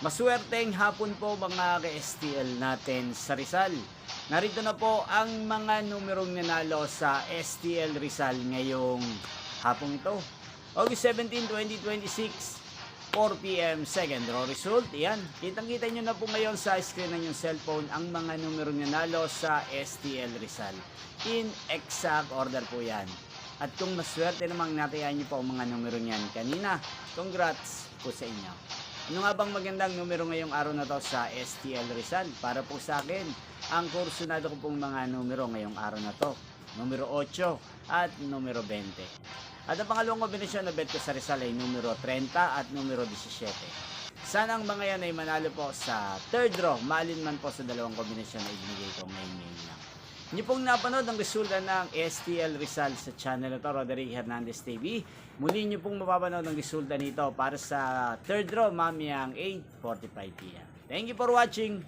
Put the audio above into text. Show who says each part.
Speaker 1: Maswerteng hapon po mga ka-STL natin sa Rizal. Narito na po ang mga numerong nanalo sa STL Rizal ngayong hapong ito. August 17, 2026, 4 p.m. second draw result. Yan, kitang-kita nyo na po ngayon sa screen ng yung cellphone ang mga numerong nanalo sa STL Rizal. In exact order po yan. At kung maswerte namang natayan nyo po ang mga numero niyan kanina, congrats po sa inyo. Ano nga bang magandang numero ngayong araw na to sa STL Rizal? Para po sa akin, ang kursunado ko pong mga numero ngayong araw na to. Numero 8 at numero 20. At ang pangalawang kombinasyon na bet ko sa Rizal ay numero 30 at numero 17. Sana ang mga yan ay manalo po sa third draw, malin man po sa dalawang kombinasyon na ibinigay ko ngayon lang. Inyo pong napanood ang resulta ng STL Rizal sa channel na to, Roderick Hernandez TV. Muli nyo pong mapapanood ang resulta nito para sa third draw mamayang 8:45 p.m. Thank you for watching.